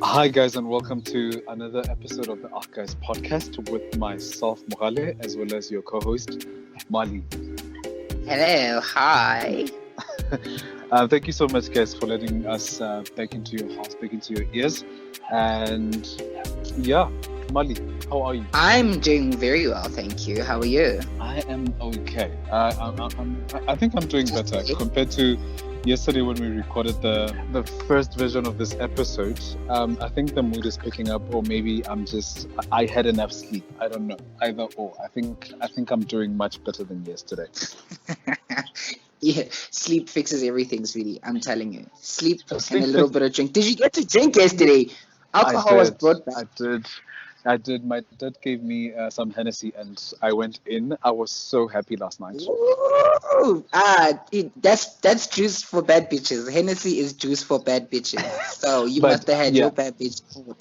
Hi, guys, and welcome to another episode of the Guys podcast with myself, Mogale, as well as your co host, Mali. Hello, hi. Thank you so much, guys, for letting us back into your house, back into your ears. And yeah, Mali, how are you? I'm doing very well, thank you. How are you? I am okay. I think I'm doing better compared to yesterday when we recorded the first version of this episode. I think the mood is picking up, or maybe I had enough sleep. I don't know, either or. I think I'm doing much better than yesterday. Yeah, sleep fixes everything, sweetie. I'm telling you. Sleep and a little bit of drink. Did you get to drink yesterday? Alcohol was brought back. I did. My dad gave me some Hennessy, and I went in. I was so happy last night. Woo! That's juice for bad bitches. Hennessy is juice for bad bitches. So you must have had your bad bitch food.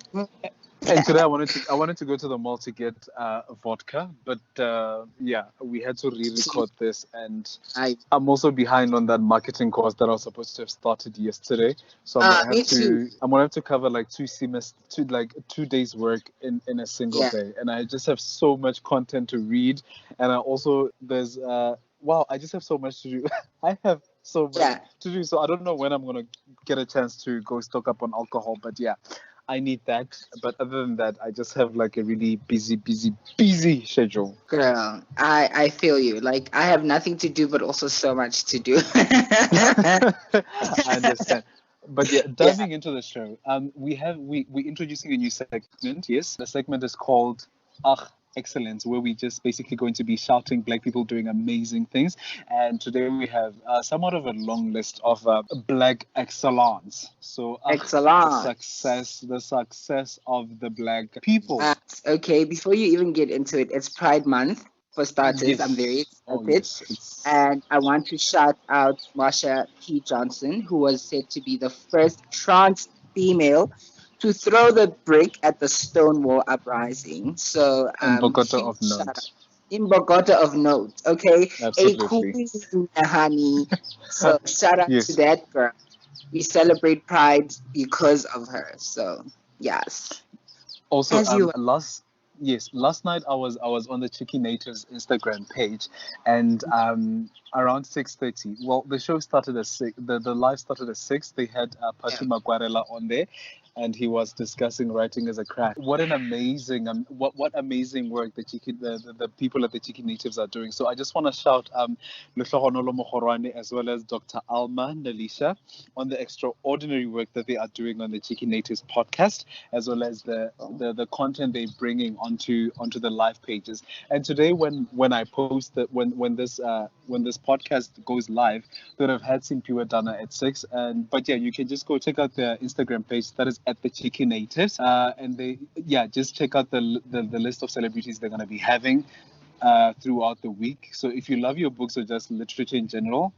And today I wanted to go to the mall to get vodka, but we had to re-record this, and I'm also behind on that marketing course that I was supposed to have started yesterday. So I'm gonna have to cover like 2 days work in a single day, and I just have so much content to read, and I also I just have so much to do. I have so much to do, so I don't know when I'm gonna get a chance to go stock up on alcohol, but yeah. I need that, but other than that, I just have like a really busy schedule. Girl, I feel you. Like I have nothing to do, but also so much to do. I understand. But yeah, diving into the show, we introducing a new segment. Yes, the segment is called Excellence, where we just basically going to be shouting Black people doing amazing things. And today we have somewhat of a long list of Black excellence. So excellence, the success of the Black people. Okay, before you even get into it, it's Pride Month. For starters, yes. I'm very excited. And I want to shout out Marsha P. Johnson, who was said to be the first trans female to throw the brick at the Stonewall uprising. So in Bogota of note. In Bogota of note, okay? Absolutely. Honey. So shout out to that girl. We celebrate Pride because of her. So yes. Also, last night I was on the Cheeky Natives Instagram page, and around 6:30. Well, the show started at 6. The live started at 6. They had Pachu Magwarela on there, and he was discussing writing as a craft. What an amazing what amazing work the people at the Cheeky Natives are doing. So I just want to shout Lehlohonolo Mogorwane as well as Dr. Alma Nalisha on the extraordinary work that they are doing on the Cheeky Natives podcast, as well as the content they're bringing onto the live pages. And today, when I post that, when this podcast goes live, they would have had Simpiwe Dana at 6. But yeah, you can just go check out their Instagram page. That is at the Cheeky Natives, and just check out the list of celebrities they're going to be having throughout the week. So if you love your books or just literature in general,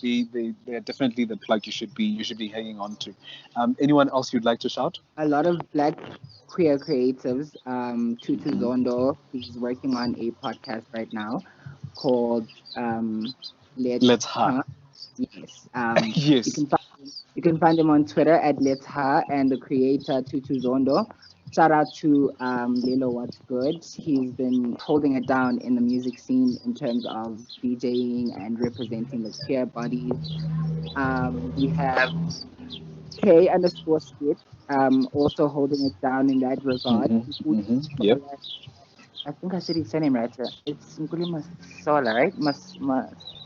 they're definitely the plug you should be hanging on to. Anyone else you'd like to shout? A lot of Black queer creatives. Tutu Zondo, he's working on a podcast right now called Let's Ha. Yes. Yes. You can find him on Twitter at Let's Ha, and the creator Tutu Zondo. Shout out to Lilo What's Good. He's been holding it down in the music scene in terms of DJing and representing the queer bodies. We have K_skit, also holding it down in that regard. Yep. I think I said his surname right. It's Nkuli Masola, right?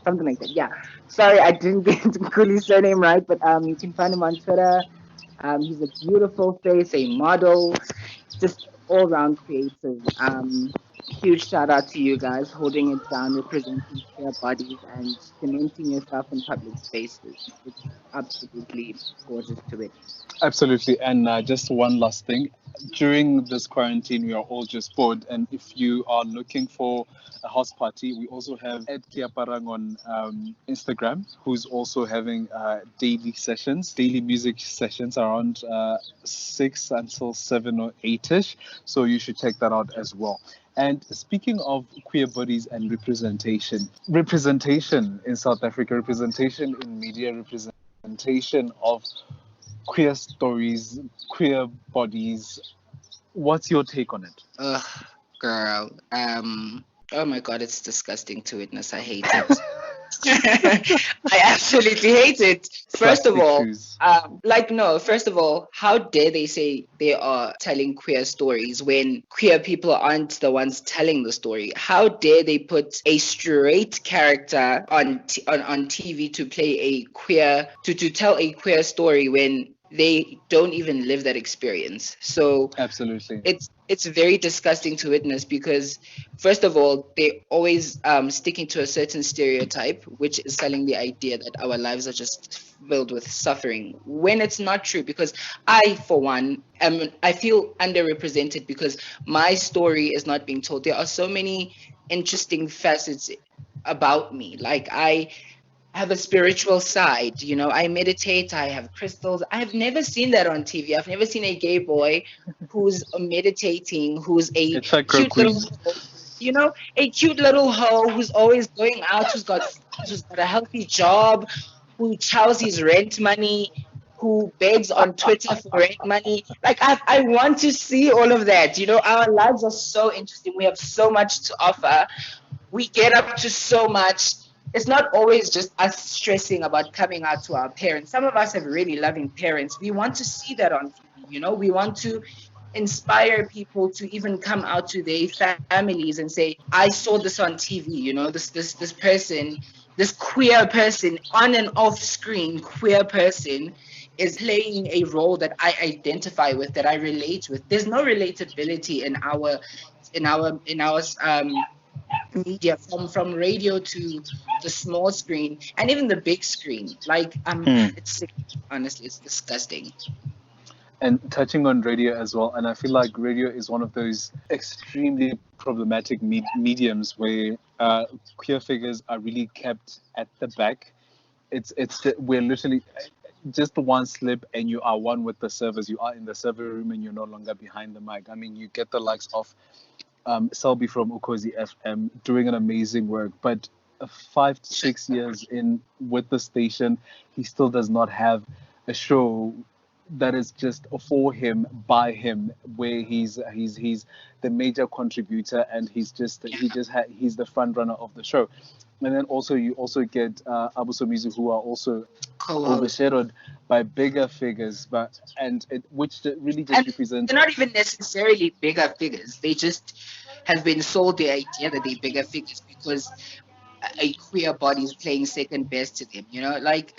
Something like that. Yeah. Sorry, I didn't get Nkuli's surname right, but you can find him on Twitter. He's a beautiful face, a model, just all-round creative. Huge shout out to you guys holding it down, representing queer bodies and cementing yourself in public spaces. It's absolutely gorgeous to it. Absolutely. And just one last thing. During this quarantine, we are all just bored. And if you are looking for a house party, we also have Ed Kiaparang on Instagram, who's also having daily music sessions around 6 until 7 or 8ish. So you should check that out as well. And speaking of queer bodies and representation in South Africa, representation in media, representation of queer stories, queer bodies. What's your take on it? Ugh, girl. Oh my God, it's disgusting to witness. I hate it. I absolutely hate it. First of Plastic all, shoes. no, first of all, how dare they say they are telling queer stories when queer people aren't the ones telling the story? How dare they put a straight character on TV to play a queer, to tell a queer story when they don't even live that experience? So Absolutely. it's very disgusting to witness because first of all they always sticking to a certain stereotype which is selling the idea that our lives are just filled with suffering when it's not true, because I for one I feel underrepresented because my story is not being told. There are so many interesting facets about me. Like I have a spiritual side. You know, I meditate, I have crystals. I have never seen that on TV. I've never seen a gay boy who's meditating, who's a It's like cute Queen. little, a cute little hoe who's always going out, who's got a healthy job, who chows his rent money, who begs on Twitter for rent money. Like I want to see all of that. You know, our lives are so interesting. We have so much to offer. We get up to so much. It's not always just us stressing about coming out to our parents. Some of us have really loving parents. We want to see that on TV, we want to inspire people to even come out to their families and say, I saw this on TV, this person, this queer person on and off screen, queer person is playing a role that I identify with, that I relate with. There's no relatability in our media, from radio to the small screen and even the big screen. Like Hmm. it's sick. Honestly, it's disgusting. And touching on radio as well, and I feel like radio is one of those extremely problematic mediums where queer figures are really kept at the back. We're literally just one slip and you are one with the servers. You are in the server room and you're no longer behind the mic. I mean, you get the likes of Selby from Ukozi FM doing an amazing work, but 5 to 6 years in with the station, he still does not have a show that is just for him, by him, where he's the major contributor and he's the front runner of the show. And then also you also get Abuso Music, who are also Co-host. overshadowed by bigger figures, which really just And represents. they're not even necessarily bigger figures. They just have been sold the idea that they're bigger figures because a queer body is playing second best to them. Like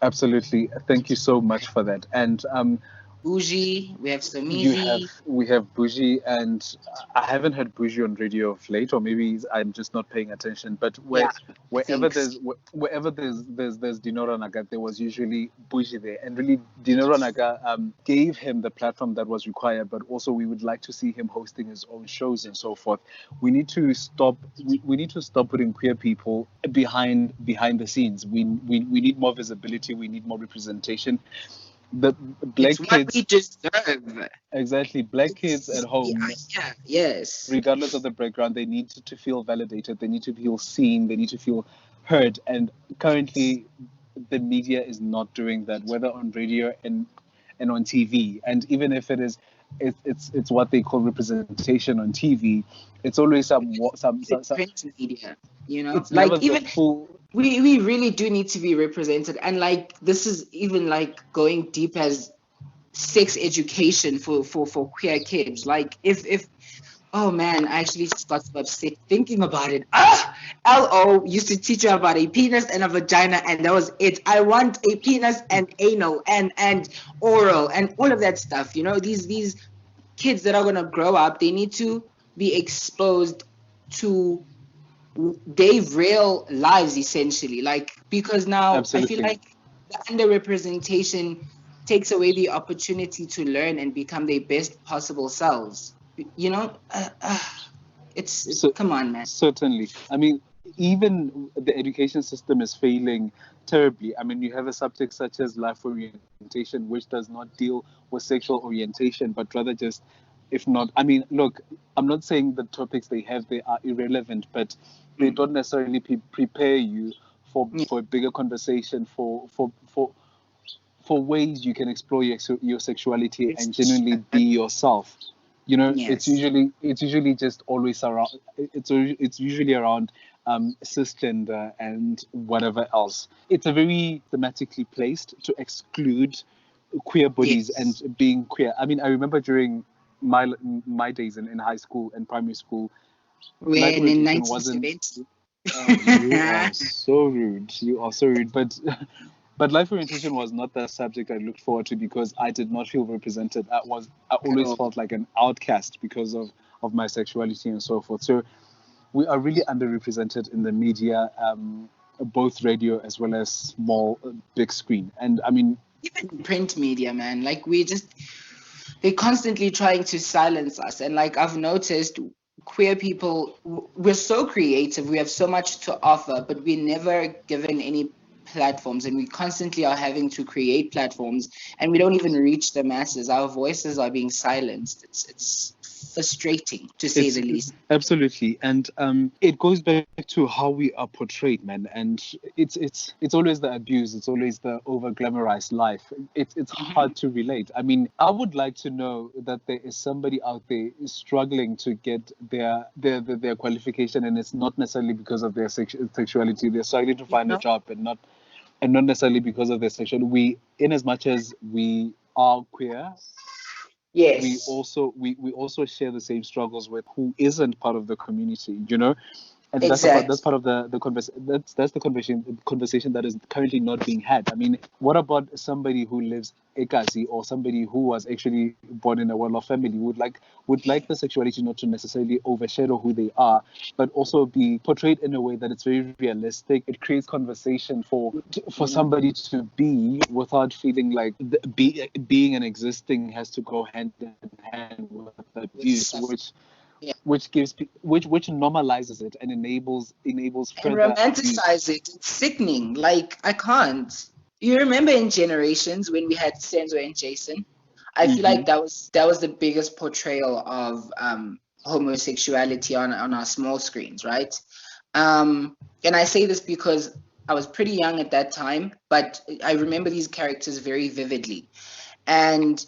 Absolutely. Thank you so much for that. And Bougie, we have Somizi. we have Bougie, and I haven't heard Bougie on radio of late, or maybe I'm just not paying attention. But Yeah, I wherever think there's Dinora Naga, there was usually Bougie there, and really Dinora Naga gave him the platform that was required. But also, we would like to see him hosting his own shows and so forth. We need to stop putting queer people behind the scenes. We need more visibility. We need more representation. The black it's what we kids, deserve. exactly, black kids at home, Yeah, yes. regardless of the background, they need to feel validated, they need to feel seen, they need to feel heard. And currently the media is not doing that, whether on radio and on TV. And even if it is, it's what they call representation on TV. It's always Print media, it's never like the even full. we really do need to be represented. And like this is even like going deep as sex education for queer kids. Like if oh man, I actually just got so upset thinking about it. LO used to teach you about a penis and a vagina, and that was it. I want a penis and anal and oral and all of that stuff. These kids that are gonna grow up, they need to be exposed to their real lives essentially. Like because now I feel Absolutely. like the underrepresentation takes away the opportunity to learn and become their best possible selves. It's So, come on, man. certainly. I mean, even the education system is failing terribly. I mean, you have a subject such as life orientation, which does not deal with sexual orientation, but rather just, if not, I mean, look, I'm not saying the topics they have they are irrelevant, but they don't necessarily prepare you Yeah. for a bigger conversation, for ways you can explore your sexuality and It's genuinely be yourself. You know, yes. it's usually just always around. It's usually around cisgender and whatever else. It's a very thematically placed to exclude queer bodies Yes. and being queer. I mean, I remember during my days in high school and primary school, life When in orientation wasn't. 1970. Oh, you are so rude. You are so rude. But but life orientation was not the subject I looked forward to because I did not feel represented. I always Oh, felt like an outcast because of my sexuality and so forth. So we are really underrepresented in the media, both radio as well as small, big screen. And I mean, even print media, man. Like they're constantly trying to silence us. And like I've noticed, queer people, we're so creative. We have so much to offer, but we're never given any platforms, and we constantly are having to create platforms, and we don't even reach the masses. Our voices are being silenced. It's frustrating, to say it's the least. absolutely, and it goes back to how we are portrayed, man. And it's always the abuse, it's always the over glamorized life. It's Mhm. hard to relate. I mean, I would like to know that there is somebody out there struggling to get their qualification, and it's not necessarily because of their sexuality. They're struggling to You find a know? job, and not necessarily because of their sexuality. We, in as much as we are queer, Yes, we also share the same struggles with who isn't part of the community, you know. And that's exactly. part of the that's the conversation that is currently not being had. I mean, what about somebody who lives Ekasi, or somebody who was actually born in a well-off family, would like the sexuality not to necessarily overshadow who they are, but also be portrayed in a way that it's very realistic. It creates conversation for somebody to be without feeling like being and existing has to go hand in hand with With abuse, stuff. Yeah. which normalizes it and enables And further abuse. romanticize it. It's sickening. Like I can't. You remember in Generations when we had Senzo and Jason? I feel Hmm. like that was the biggest portrayal of homosexuality on our small screens, right? And I say this because I was pretty young at that time, but I remember these characters very vividly. And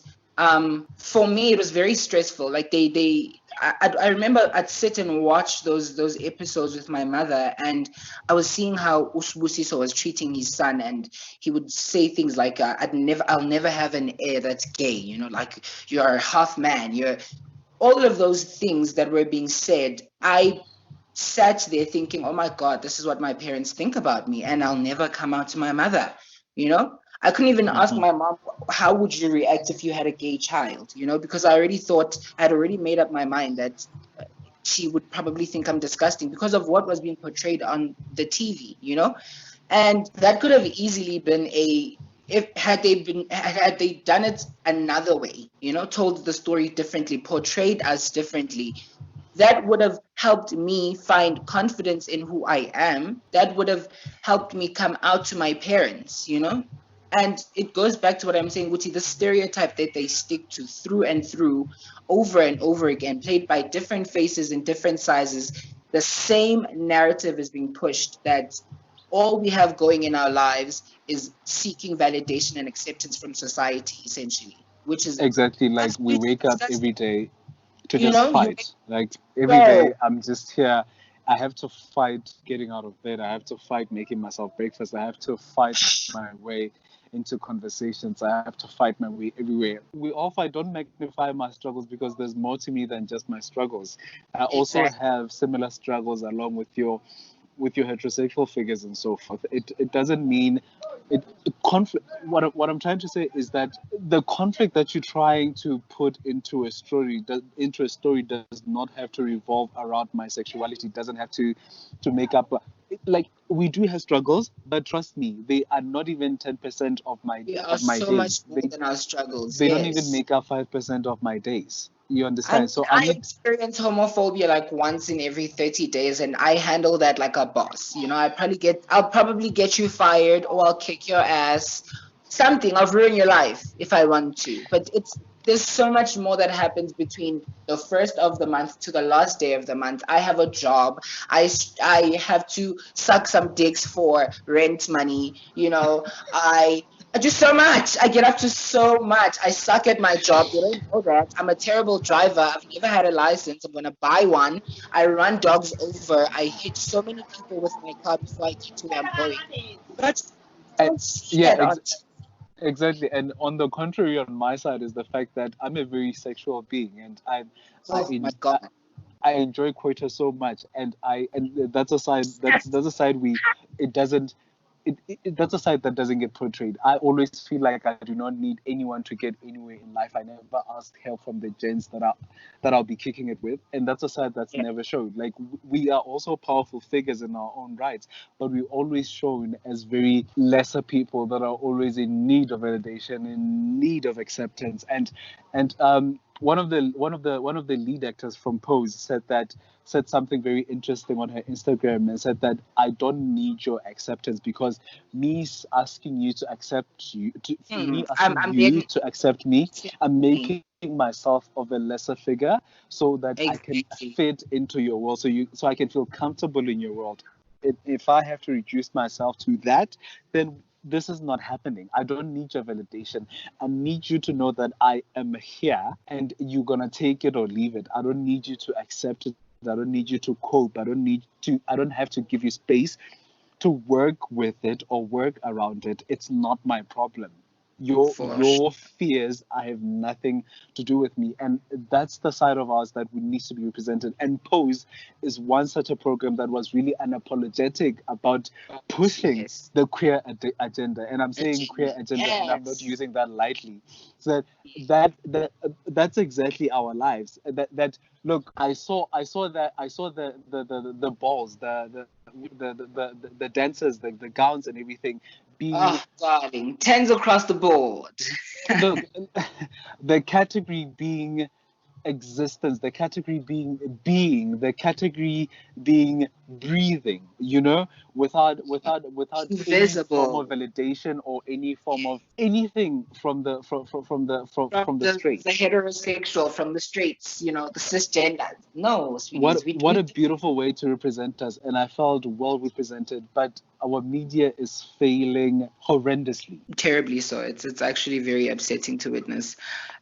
for me, it was very stressful. Like I remember I'd sit and watch those episodes with my mother, and I was seeing how Usbusiso was treating his son, and he would say things like, I'll never have an heir that's gay. You know, like you're a half man. You're all of those things that were being said. I sat there thinking, oh my God, this is what my parents think about me, and I'll never come out to my mother. You know, I couldn't even ask Hmm. my mom, how would you react if you had a gay child? You know, because I already thought, I had already made up my mind that she would probably think I'm disgusting because of what was being portrayed on the TV, you know? And that could have easily been if had they done it another way, you know, told the story differently, portrayed us differently, that would have helped me find confidence in who I am. That would have helped me come out to my parents, you know? And it goes back to what I'm saying, Guti, the stereotype that they stick to through and through, over and over again, played by different faces in different sizes. The same narrative is being pushed that all we have going in our lives is seeking validation and acceptance from society, essentially, which is Exactly, like we absolutely wake up every disgusting. day to You just know, fight. Like every day, bro, I'm just here. I have to fight getting out of bed. I have to fight making myself breakfast. I have to fight my way into conversations. I have to fight my way everywhere. We all fight. Don't magnify my struggles because there's more to me than just my struggles. I also exactly. have similar struggles along with your heterosexual figures and so forth. It doesn't mean conflict. What I'm trying to say is that the conflict that you're trying to put into a story does not have to revolve around my sexuality. It doesn't have to make up. Like we do have struggles, but trust me, they are not even 10% We are of my so much days. more than our struggles. They don't even Yes. make up 5% of my days. You I understand? mean, So I I need. experience homophobia like once in every 30 days, and I handle that like a boss. You know, I'll probably get you fired, or I'll kick your ass. Something, I'll ruin your life if I want to. But there's so much more that happens between the first of the month to the last day of the month. I have a job. I have to suck some dicks for rent money. You know, I I do so much. I get up to so much. I suck at my job. They don't know that. I'm a terrible driver. I've never had a license. I'm gonna buy one. I run dogs over. I hit so many people with my car before I get to where I'm going. But I, don't see yeah, that on. exactly. And on the contrary, on my side is the fact that I'm a very sexual being, and I Oh my God. I enjoy Quetta so much, and that's a side that's a side it doesn't that's a side that doesn't get portrayed. I always feel like I do not need anyone to get anywhere in life. I never ask help from the gents that I'll be kicking it with, and that's a side that's Yeah. never showed. Like we are also powerful figures in our own rights, but we're always shown as very lesser people that are always in need of validation, in need of acceptance, and one of the lead actors from Pose said something very interesting on her Instagram and said that I don't need your acceptance because asking you to accept you, me asking I'm you there. to accept me, I'm making myself of a lesser figure so that I can Exactly. fit into your world, so I can feel comfortable in your world. If I have to reduce myself to that, then this is not happening. I don't need your validation. I need you to know that I am here and you're going to take it or leave it. I don't need you to accept it. I don't need you to cope. I don't have to give you space to work with it or work around it. It's not my problem. For sure. Your fears, I have nothing to do with me, and that's the side of ours that needs to be represented. And Pose is one such a program that was really unapologetic about pushing Yes. the queer agenda, and I'm saying Agenda. queer agenda, and I'm not Yes. using that lightly. So that's exactly our lives. That look, I saw the balls, the dancers, the gowns and everything being Oh, darling. Tens across the board. look the category being existence, the category being, the category being breathing, without any form of Invisible. validation or any form of anything From from the the straight. heterosexual, from the straights, the cisgender. No, sweeties. What a beautiful way to represent us, and I felt well represented, but our media is failing horrendously. Terribly so. It's actually very upsetting to witness.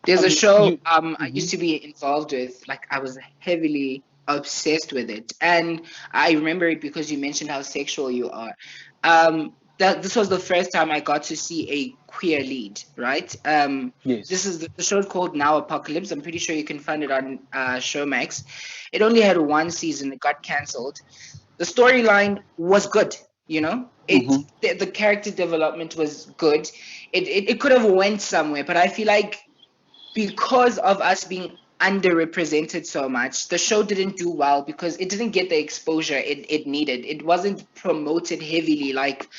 There's I a mean, show you. I Mhm. used to be involved with, like I was heavily obsessed with it. And I remember it because you mentioned how sexual you are. That this was the first time I got to see a queer lead, right? This Yes. is the show called Now Apocalypse. I'm pretty sure you can find it on Showmax. It only had one season. It got cancelled. The storyline was good. Hmm. The character development was good. It could have went somewhere, but I feel like because of us being underrepresented so much, the show didn't do well because it didn't get the exposure it needed. It wasn't promoted heavily like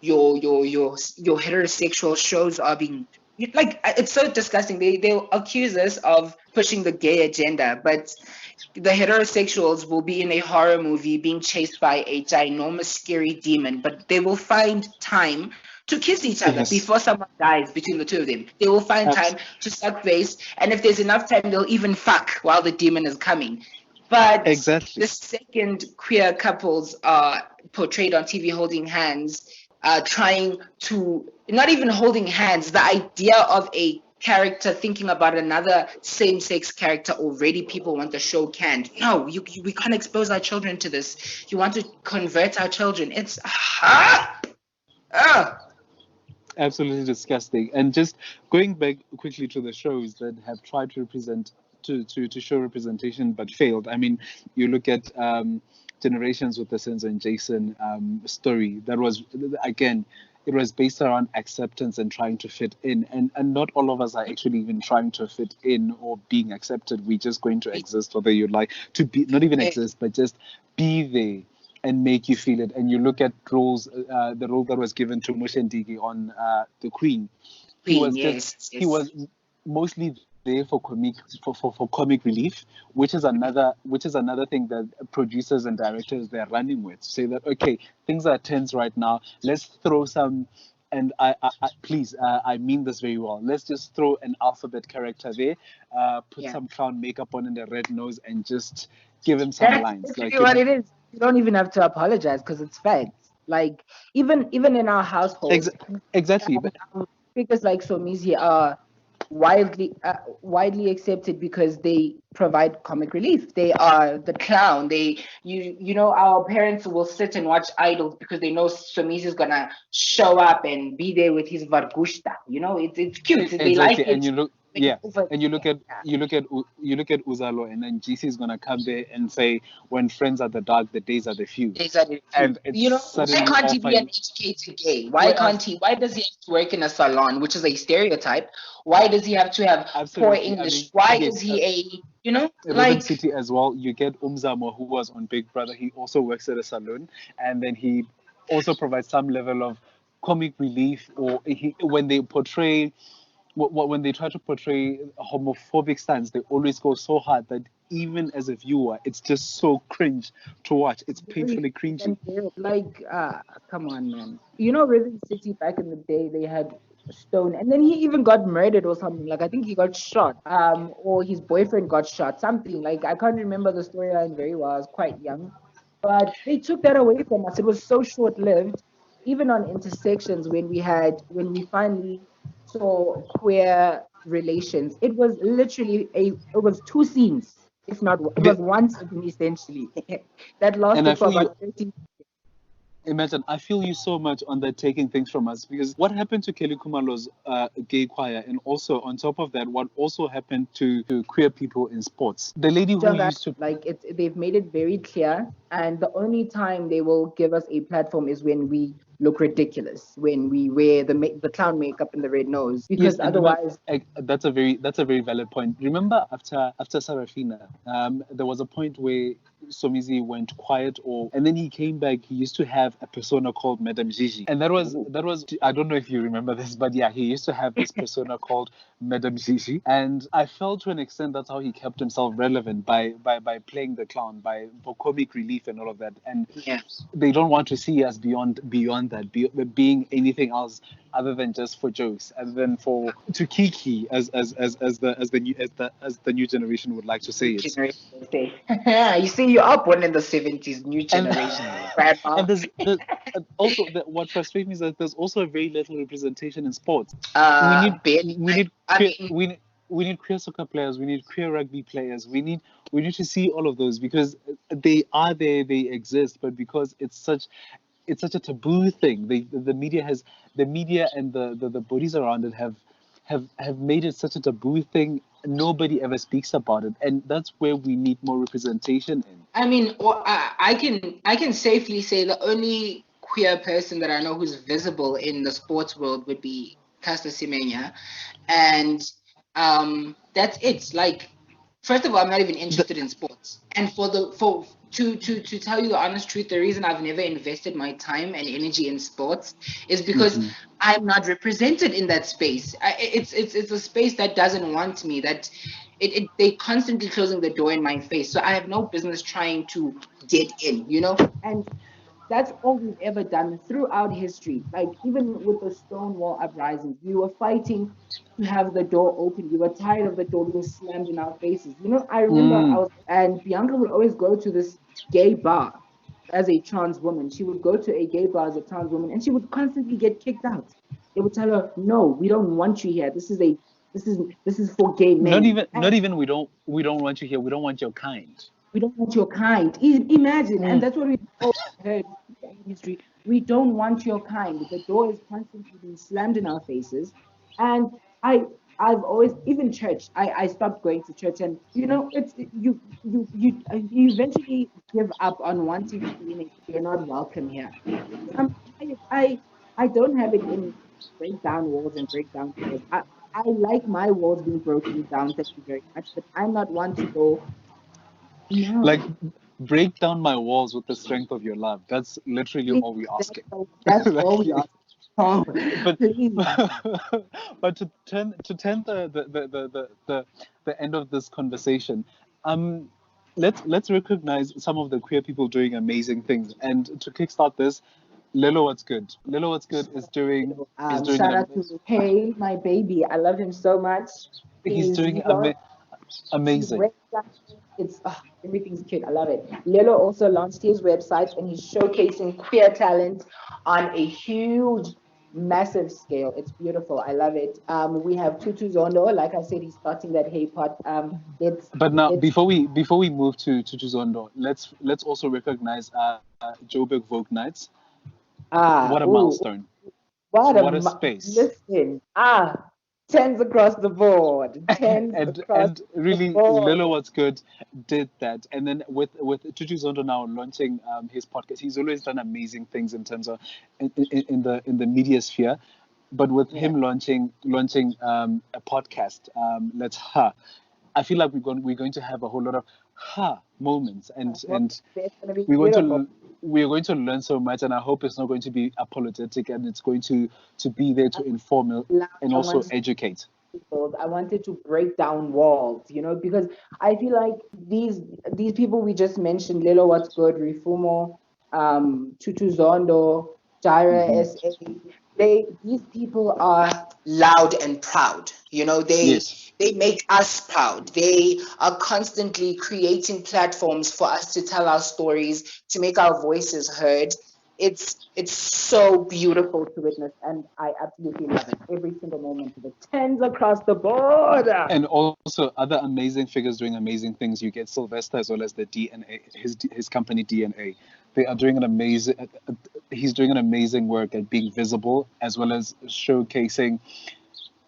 your heterosexual shows are being, like, it's so disgusting. They'll accuse us of pushing the gay agenda, but the heterosexuals will be in a horror movie being chased by a ginormous scary demon, but they will find time to kiss each other Yes. before someone dies between the two of them. They will find time Abs- to suck face, and if there's enough time, they'll even fuck while the demon is coming. But the exactly. second queer couples are portrayed on TV holding hands, trying to, not even holding hands, the idea of a character thinking about another same-sex character, already people want the show canned. No, we can't expose our children to this. You want to convert our children. It's Absolutely disgusting. And just going back quickly to the shows that have tried to represent to show representation but failed. I mean, you look at Generations with the Senzo and Jason story. That was again, it was based around acceptance and trying to fit in. And not all of us are actually even trying to fit in or being accepted. We're just going to exist, whether you'd like to be, not even exist, but just be there and make you feel it. And you look at roles, the role that was given to Mushendigi on The Queen. He Queen. was just Yes, he yes. was mostly there for comic relief, which is another thing that producers and directors they're running with. Say that okay, things are tense right now. Let's throw some. And please, I mean this very well. Let's just throw an alphabet character there, put Yeah. some clown makeup on and a red nose, and just give him some That's lines. literally what it is. You don't even have to apologize because it's facts. Like even in our household, Exactly, but figures like Somizi are widely accepted because they provide comic relief. They are the clown. Our parents will sit and watch Idols because they know Somizi is gonna show up and be there with his vargusta. It's cute. They like exactly, it. and you look, When yeah, it's over and you look at there. Uzalo, and then GC is gonna come there and say, "When friends are the dark, the days are the few," Days are the few. and it's Why suddenly can't all he be an fine. educated gay? Why Whereas, can't he? Why does he have to work in a salon, which is a stereotype? Why does he have to have poor absolutely, I English? mean, Why is yes, he Rhythm City as well. You get Umzamo, who was on Big Brother. He also works at a salon, and then he also provides some level of comic relief. Or when they portray, when they try to portray a homophobic stance, they always go so hard that even as a viewer, it's just so cringe to watch. It's very painfully cringy. and very, come on, man. Rhythm City back in the day, they had Stone, and then he even got murdered or something. Like I think he got shot, or his boyfriend got shot, something. Like I can't remember the storyline very well. I was quite young, but they took that away from us. It was so short lived. Even on intersections, when we finally saw queer relations, it was literally it was two scenes, if not it The- was one scene essentially that and I lasted for feel you. about 30. Imagine, I feel you so much on that taking things from us, because what happened to Kelly Kumalo's gay choir, and also on top of that, what also happened to queer people in sports. The lady who Jonga, used to, like they've made it very clear, and the only time they will give us a platform is when we look ridiculous, when we wear the clown makeup and the red nose, yes, because and remember, otherwise, that's a very valid point. Remember, after Sarafina, there was a point where Somizi went quiet, and then he came back. He used to have a persona called Madame Gigi, and that was I don't know if you remember this, but yeah, he used to have this persona called Madame Gigi, and I felt to an extent that's how he kept himself relevant, by playing the clown, for comic relief and all of that. And yeah. they don't want to see us beyond that, being anything else other than just for jokes, and then for to kiki, as the new generation would like to say New it. generation will say. You see, you are born in the 70s, new And generation, grandma. and also what frustrates me is that there's also very little representation in sports. We need Barely. we need I queer mean, we need queer soccer players. We need queer rugby players. We need to see all of those, because they are there, they exist, but because it's such a taboo thing. The media and the bodies around it have made it such a taboo thing. Nobody ever speaks about it, and that's where we need more representation in. I can safely say the only queer person that I know who's visible in the sports world would be Caster Semenya, and that's it. Like, first of all, I'm not even The, interested in sports, and to tell you the honest truth, the reason I've never invested my time and energy in sports is because Mhm. I'm not represented in that space. It's a space that doesn't want me. That they constantly closing the door in my face. So I have no business trying to get in, And that's all we've ever done throughout history. Like even with the Stonewall uprisings, we were fighting to have the door open. We were tired of the door being slammed in our faces. I remember Mm. and Bianca would always go to this gay bar as a trans woman. She would go to a gay bar as a trans woman, and she would constantly get kicked out. They would tell her, "No, we don't want you here. This is for gay Not men." even, not even we don't want you here. We don't want your kind. We don't want your kind. Imagine, and Mm. that's what we've always heard in history. We don't want your kind. The door is constantly being slammed in our faces, and I, I've always, even church. I stopped going to church, and it's you eventually give up on wanting to mean you're not welcome here. I, I, I don't have it in me to break down walls and break down doors. I like my walls being broken down. Thank you very much, but I'm not one to go. Like, No, break down my walls with the strength of your love. That's literally please. all we That's asking. that's all we Like, ask. Oh, but please. but to turn the end of this conversation, um, let's recognize some of the queer people doing amazing things. And to kickstart this, Lilo What's Good. Lilo What's Good is doing Shout out to Hey, my baby. I love him so much. he's He's doing he loves he amazing. wakes up. it's everything's cute. I love it. Lelo also launched his website and he's showcasing queer talent on a huge, massive scale. It's beautiful. I love it. We have Tutu Zondo. Like I said, he's starting that Hey Pot. But now, It's before we move to Zondo, let's also recognize Joburg Vogue Nights. What a ooh, milestone! what What a space! listen, tens across the board, tens across And the really, board. Lilo What's Good did that. And then with Tutu Zondo now launching his podcast, he's always done amazing things in terms of in the media sphere. But with Yeah, him launching a podcast, let's ha. I feel like we're going to have a whole lot of ha moments, well, and it's gonna be we're going beautiful. to we're going to learn so much, and I hope it's not going to be apologetic, and it's going to be there to inform and I also want educate. I wanted to break down walls, because I feel like these people we just mentioned, Lilo What's Good, Rifumo, Tutu Zondo, Jaira Hmm. SA, these people are loud and proud. Yes. They make us proud. They are constantly creating platforms for us to tell our stories, to make our voices heard. It's so beautiful to witness, and I absolutely love it. Every single moment of it. Tens across the board. And also other amazing figures doing amazing things. You get Sylvester as well as the DNA, his company DNA. They are doing an amazing. He's doing an amazing work at being visible as well as showcasing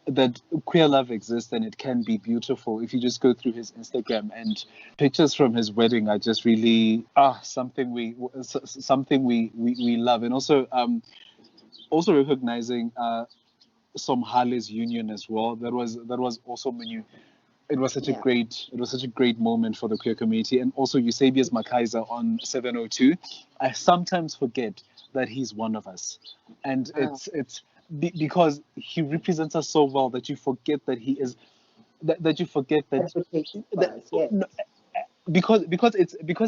that queer love exists and it can be beautiful. If you just go through his Instagram, and pictures from his wedding are just really something we love. And also recognizing Somhale's union as well. That was also when it was such a Yeah. great moment for the queer community. And also Eusebius Makaiser on 702. I sometimes forget that he's one of us, and Uh, because he represents us so well that you forget that he is that you forget advocating for that us. Yes. no, because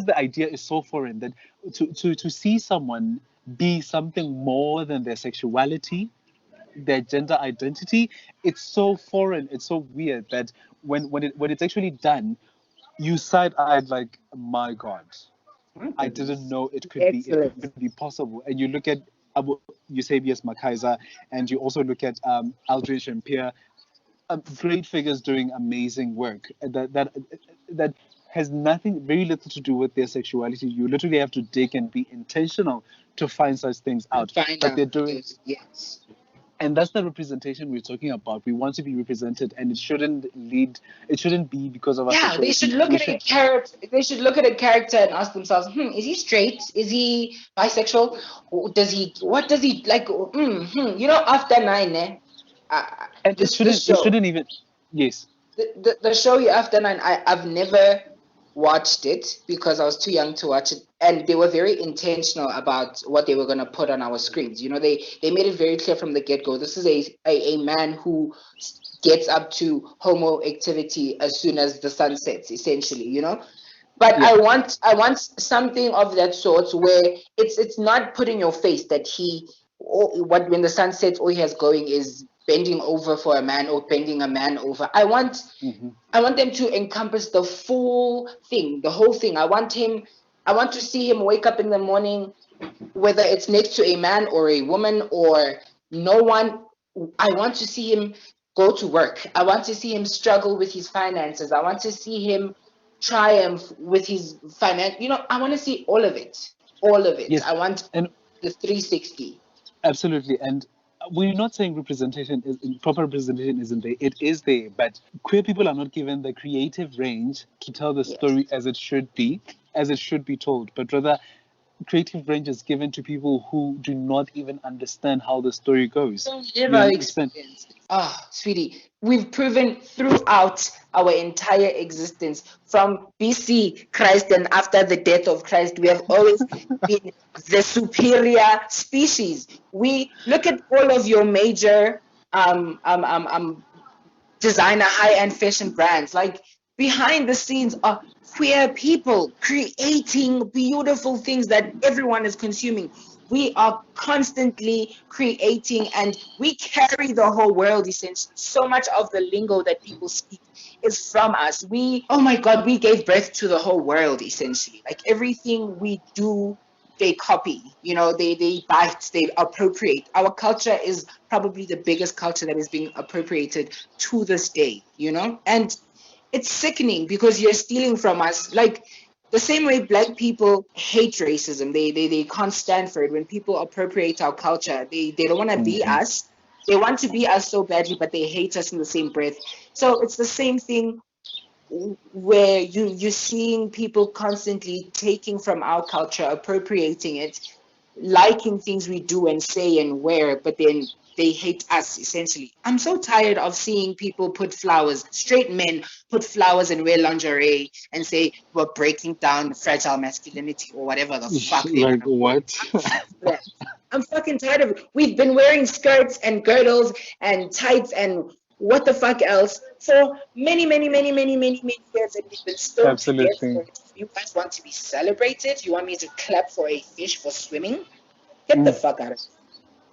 the idea is so foreign that to see someone be something more than their sexuality, their gender identity, it's so foreign, it's so weird that when it's actually done, you side-eyed like, my God, My I didn't goodness. know it Excellent. could be possible. And you look at Abu Eusebius Makaiser, and you also look at Aldrin Shempir, great figures doing amazing work that has very little to do with their sexuality. You literally have to dig and be intentional to find such things To out. find But out they're doing, this. Yes. and that's the representation we're talking about. We want to be represented, and it shouldn't be because of our Yeah, they should sexuality. look We at a should. character. They should look at a character and ask themselves, is he straight? Is he bisexual? Or does he? What does he like? After nine, uh, And it this shouldn't it show. shouldn't even. Yes. The show you after nine, I've never watched it because I was too young to watch it, and they were very intentional about what they were going to put on our screens. They made it very clear from the get-go. This is a man who gets up to homo activity as soon as the sun sets, essentially. But Yeah. I want something of that sort where it's not put in your face that when the sun sets, all he has going is bending over for a man or bending a man over. Hmm. I want them to encompass the full thing, the whole thing. I want to see him wake up in the morning, whether it's next to a man or a woman or no one. I want to see him go to work. I want to see him struggle with his finances. I want to see him triumph with his finance. I want to see all of it. All of it. Yes. I want And the 360. absolutely. And we're not saying representation is proper representation isn't there. It is there, but queer people are not given the creative range to tell the Yes. story as it should be told, but rather creative range is given to people who do not even understand how the story goes. Don't live You our understand? experience. Sweetie, we've proven throughout our entire existence, from BC Christ and after the death of Christ, we have always been the superior species. We look at all of your major designer high-end fashion brands. Like, behind the scenes are queer people creating beautiful things that everyone is consuming. We are constantly creating, and we carry the whole world essentially. So much of the lingo that people speak is from us. Oh my God, we gave birth to the whole world, essentially. Like everything we do, they copy, they bite, they appropriate. Our culture is probably the biggest culture that is being appropriated to this day, and it's sickening because you're stealing from us. Like the same way Black people hate racism, they can't stand for it. When people appropriate our culture, they don't want to be us. They want to be us so badly, but they hate us in the same breath. So it's the same thing where you're seeing people constantly taking from our culture, appropriating it, liking things we do and say and wear, but then they hate us, essentially. I'm so tired of seeing people put flowers, straight men put flowers and wear lingerie and say we're breaking down fragile masculinity or whatever the fuck they like what? I'm fucking tired of it. We've been wearing skirts and girdles and tights and what the fuck else for many, many, many, many, many, many years, and we've been still Absolutely. together. You guys want to be celebrated? You want me to clap for a fish for swimming? Get the fuck out of here,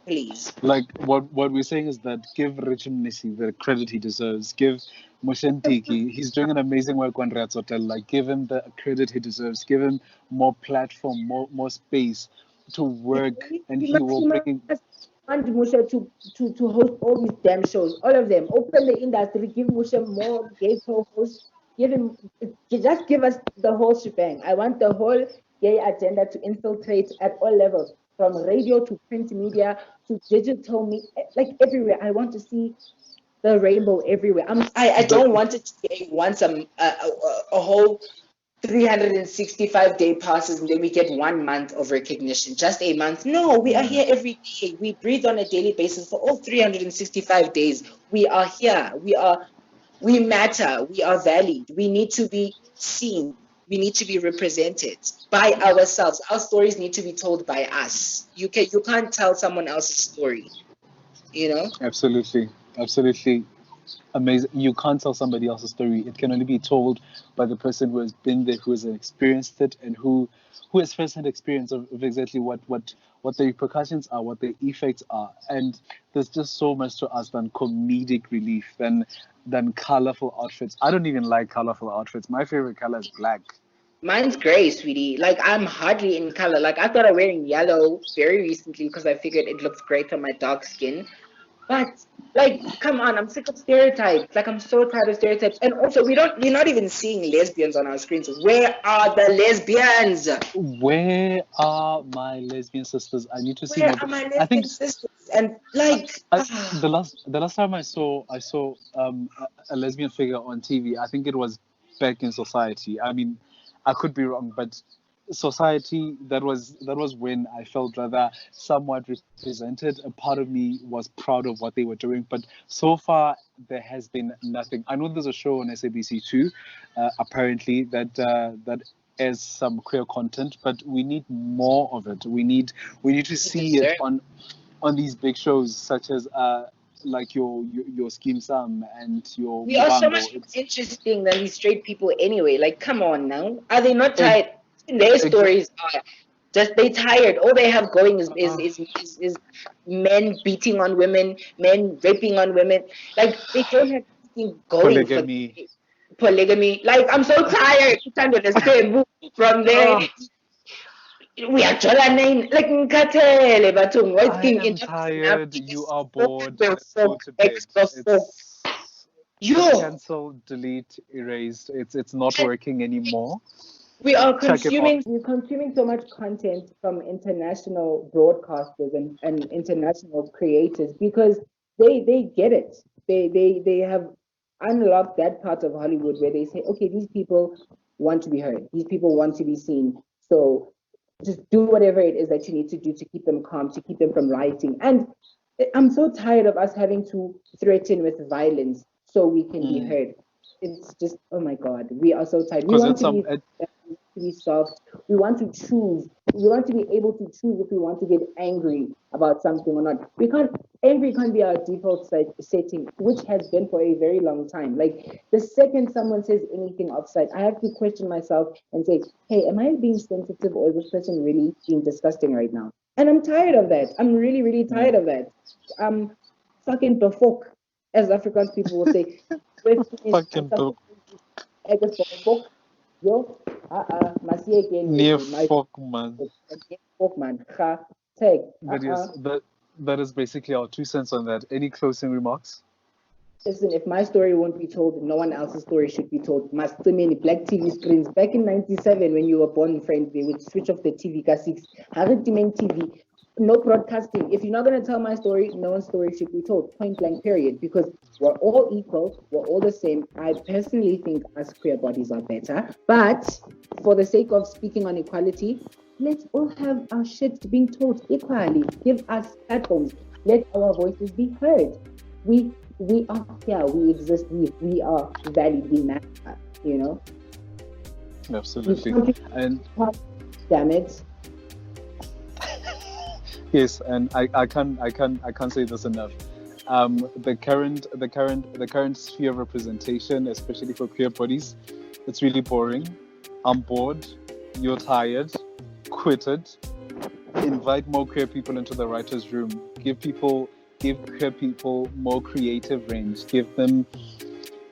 please. Like what we're saying is that give Richard Mnisi the credit he deserves. Give Mushentiki, he's doing an amazing work on Rats Hotel. Like give him the credit he deserves. Give him more platform, more space to work, and he will bring. Want Musha to host all these damn shows, all of them. Open the industry, give Musha more gay co-hosts, just give us the whole shebang. I want the whole gay agenda to infiltrate at all levels, from radio to print media to digital media, like everywhere. I want to see the rainbow everywhere. I don't want it to be once a whole 365-day passes and then we get 1 month of recognition, just a month. No, we are here every day. We breathe on a daily basis for all 365 days. We are here. We matter. We are valued. We need to be seen. We need to be represented by ourselves. Our stories need to be told by us. You can't tell someone else's story, Absolutely. Amazing. You can't tell somebody else's story. It can only be told by the person who has been there, who has experienced it, and who has first-hand experience of exactly what the repercussions are, what the effects are. And there's just so much to us than comedic relief, than colorful outfits. I don't even like colorful outfits. My favorite color is black. Mine's gray, sweetie. Like, I'm hardly in color. Like, I started wearing yellow very recently because I figured it looks great on my dark skin. But like, come on, I'm sick of stereotypes. Like, I'm so tired of stereotypes. And also, we're not even seeing lesbians on our screens. Where are the lesbians? Where are my lesbian sisters? I need to see. Where are my lesbian sisters? And like, the last time I saw a lesbian figure on TV, I think it was back in Society. I mean, I could be wrong, but Society, that was when I felt rather somewhat represented. A part of me was proud of what they were doing, but so far there has been nothing. I know there's a show on SABC2 apparently that airs some queer content, but we need more of it. We need to see it on these big shows such as like your Scheme Sam and your we are so much more interesting than these straight people anyway. Like, come on now. Are they not tired? Their stories are just, they tired. All they have going is men beating on women, men raping on women. Like, they don't have anything going for polygamy. Like, I'm so tired from there. We are Jolane, like Nkatele, Batung. I am tired. You are bored. Go to bed. It's cancel, delete, erased. It's not working anymore. We are consuming so much content from international broadcasters and international creators because they get it. They have unlocked that part of Hollywood where they say, okay, these people want to be heard. These people want to be seen. So just do whatever it is that you need to do to keep them calm, to keep them from rioting. And I'm so tired of us having to threaten with violence so we can be heard. It's just, oh my God, we are so tired. We want to be soft. We want to choose. We want to be able to choose if we want to get angry about something or not. Angry can't be our default setting, which has been for a very long time. Like, the second someone says anything offside, I have to question myself and say, hey, am I being sensitive or is this person really being disgusting right now? And I'm tired of that. I'm really, really tired of that. Fucking before. as Afrikaans people will say, Fucking dope. Yo, Masie again. Near fuck, man. Fuck, man. Tag. But yes, that is basically our 2 cents on that. Any closing remarks? Listen, if my story won't be told, no one else's story should be told. Must so many black TV screens. Back in '97, when you were born, friend, they would switch off the TV. K6, TV, no broadcasting. If you're not gonna tell my story, no one's story should be told. Point blank, period. Because we're all equal, we're all the same. I personally think us queer bodies are better, but for the sake of speaking on equality, let's all have our shit being told equally. Give us platforms. Let our voices be heard. We are here. We exist. We are valid. We matter. You know. Absolutely. And damn it. Yes, and I can't say this enough. The current sphere of representation, especially for queer bodies, it's really boring. I'm bored. You're tired. Quit it. Invite more queer people into the writers' room. Give queer people more creative range. Give them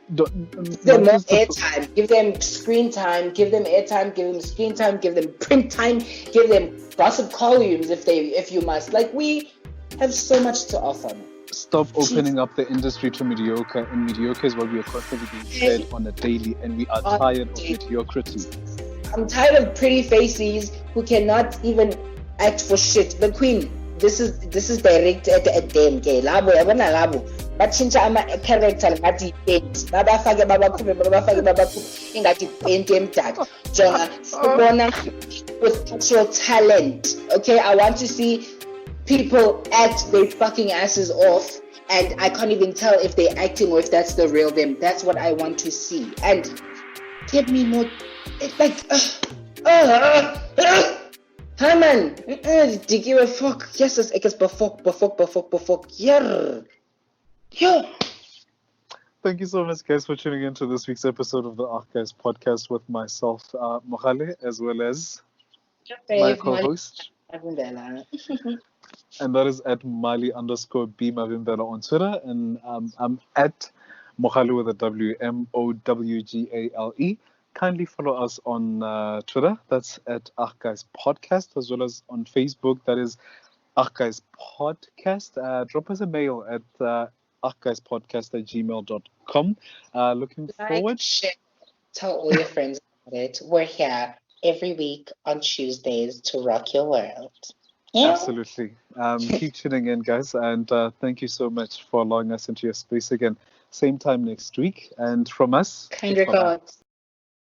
more airtime. Give them screen time. Give them airtime. Give them screen time. Give them print time. Give them gossip columns if you must. Like, we have so much to offer. Stop opening up the industry to mediocre, and mediocre is what we are constantly being fed on a daily, and we are tired of mediocrity. I'm tired of pretty faces who cannot even act for shit. The Queen. This is directed at them. Okay, labo yabona labo. Bachinja ama character ngathi paint. Babafake ingathi paint emdaka. Jonga ubona with actual talent. Okay, I want to see people act their fucking asses off, and I can't even tell if they're acting or if that's the real them. That's what I want to see. And give me more. It's like hi man, dig you a fuck. Yes, ek is befok. Yeah. Thank you so much, guys, for tuning in to this week's episode of the Archives podcast with myself, Mohale, as well as my co-host. And that is at Mali_B Mavimbela on Twitter, and I'm at Mohale with a WMOWGALE. Kindly follow us on Twitter. That's at Archives Podcast, as well as on Facebook. That is Archives Podcast. Drop us a mail at archivespodcast@gmail.com. Looking forward. Tell all your friends about it. We're here every week on Tuesdays to rock your world. Yeah. Absolutely. Keep tuning in, guys, and thank you so much for allowing us into your space again. Same time next week, and from us, kind regards.